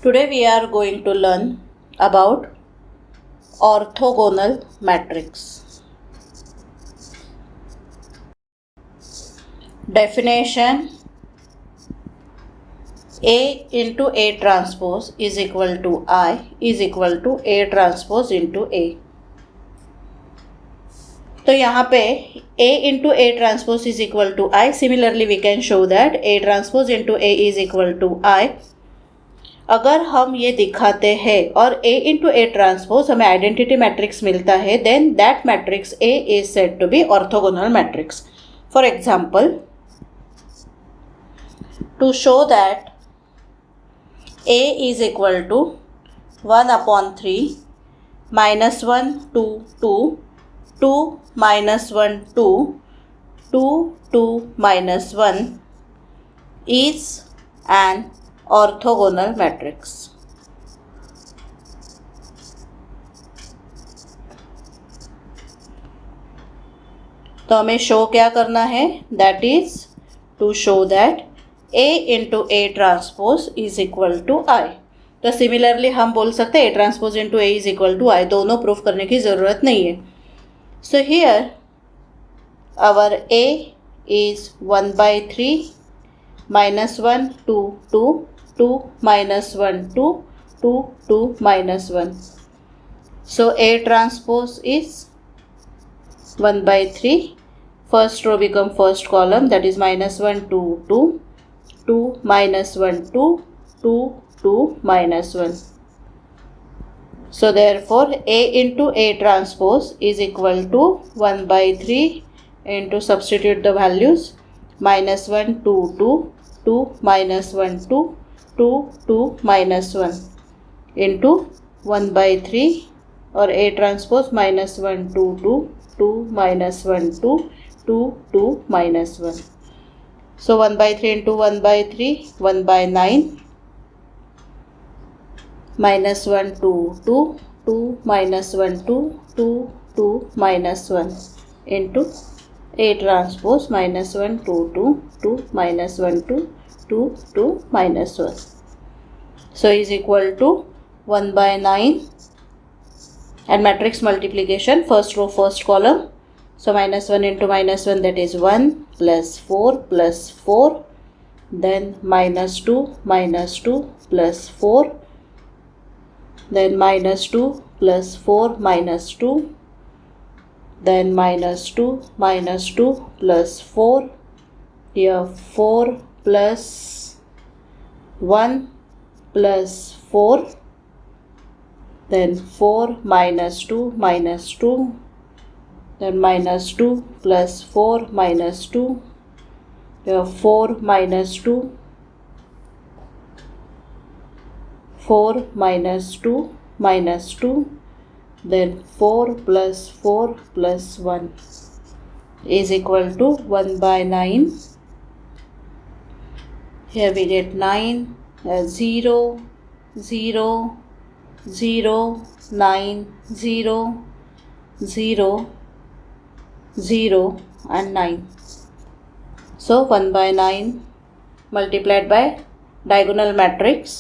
Today we are going to learn about orthogonal matrix. Definition: A into A transpose is equal to I is equal to A transpose into A. तो यहाँ पे A into A transpose is equal to I. Similarly we can show that A transpose into A is equal to I. अगर हम ये दिखाते हैं और A into A transpose हमें आइडेंटिटी मैट्रिक्स मिलता है, then that matrix A is said to be orthogonal matrix. For example, to show that A is equal to 1 upon 3 minus 1 2 2 2 minus 1 2 2 2 minus 1 is an orthogonal matrix. तो हमें show क्या करना है? That is to show that A into A transpose is equal to I. तो similarly हम बोल सकते हैं A transpose into A is equal to I. दोनों प्रूफ करने की ज़रूरत नहीं है. So here our A is 1/3 minus 1 2 2 2 minus 1 2 2 2 minus 1. So A transpose is 1/3. First row become first column, that is minus 1 2 2 2 minus 1 2 2 2 minus 1. So therefore A into A transpose is equal to 1/3 into, substitute the values, minus 1 2 2 2 minus 1 2 2 2 minus 1 into 1/3 or A transpose minus 1 2 2 2 minus 1 2 2 2 minus 1. So 1/3 into 1/3 1/9 minus 1 2 2 2 minus 1 2 2 2 minus 1 into A transpose minus 1 2 2 2 minus 1 2 2 2 minus 1. So is equal to 1/9 and matrix multiplication, first row first column. So minus 1 into minus 1, that is 1 plus 4 then minus 2 plus 4, then minus 2 plus 4 minus 2, then minus 2 plus 4, here 4 plus 1 plus 4, then 4 minus 2 then minus 2 plus 4 minus 2, here 4 minus 2 4 minus 2 then 4 plus 4 plus 1 is equal to 1/9. Here we get 9 0 0 0 9 0 0 0 and 9. So 1/9 multiplied by diagonal matrix.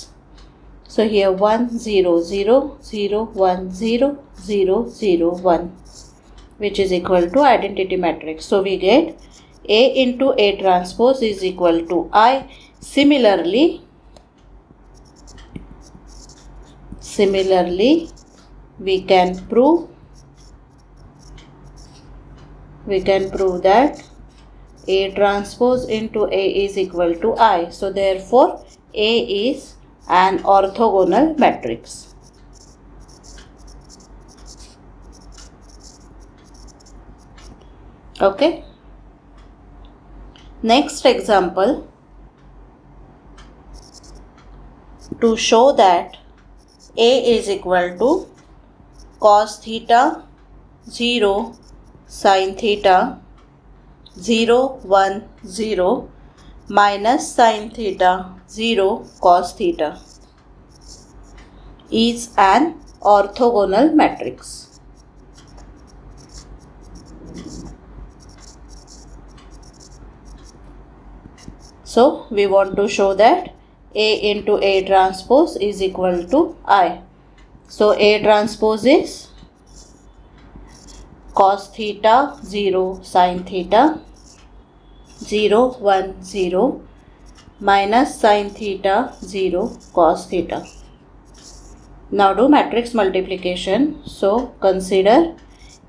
So here 1 0 0 0 1 0 0 0 1, which is equal to identity matrix. So we get A into A transpose is equal to I. Similarly we can prove that A transpose into A is equal to I. So therefore A is an orthogonal matrix. Okay. Next example, to show that A is equal to cos theta 0 sin theta 0 1 0 minus sin theta 0 cos theta is an orthogonal matrix. So we want to show that A into A transpose is equal to I. So A transpose is cos theta 0 sin theta 0 1 0 minus sin theta 0 cos theta. Now do matrix multiplication. So consider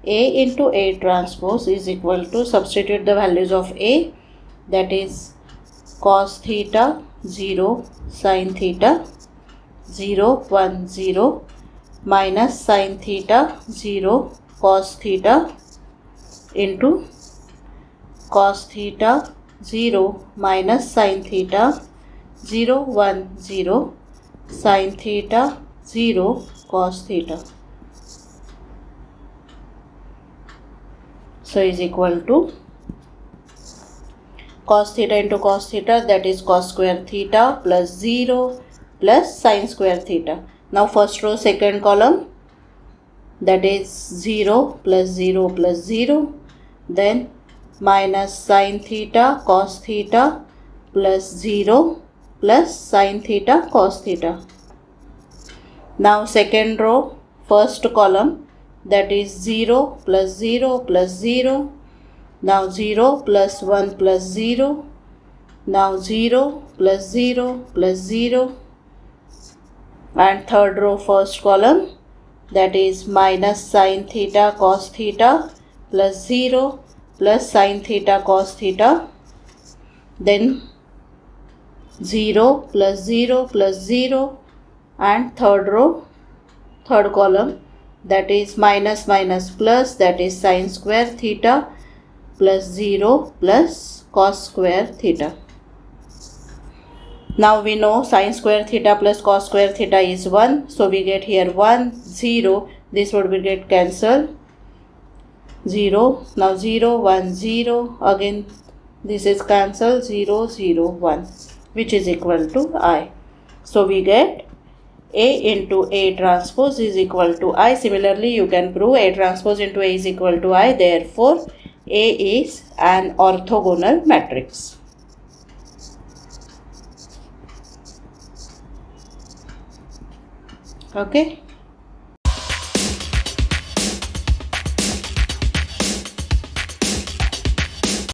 A into A transpose is equal to, substitute the values of A, that is cos theta 0 sin theta 0 1 0 minus sin theta 0 cos theta into cos theta 0 minus sin theta 0 1 0 sin theta 0 cos theta. So is equal to cos theta into cos theta, that is cos square theta plus 0 plus sin square theta. Now first row second column, that is 0 plus 0 plus 0, then minus sin theta cos theta plus 0 plus sin theta cos theta. Now second row first column, that is 0 plus 0 plus 0, now 0 plus 1 plus 0, now 0 plus 0 plus 0, and third row first column, that is minus sin theta cos theta plus 0 plus sin theta cos theta, then 0 plus 0 plus 0, and third row third column, that is minus minus plus, that is sin square theta plus 0 plus cos square theta. Now we know sin square theta plus cos square theta is 1. So we get here 1, 0. This would be get cancelled. 0. Now 0, 1, 0. Again this is cancelled. 0, 0, 1. Which is equal to I. So we get A into A transpose is equal to I. Similarly, you can prove A transpose into A is equal to I. Therefore, A is an orthogonal matrix. Okay.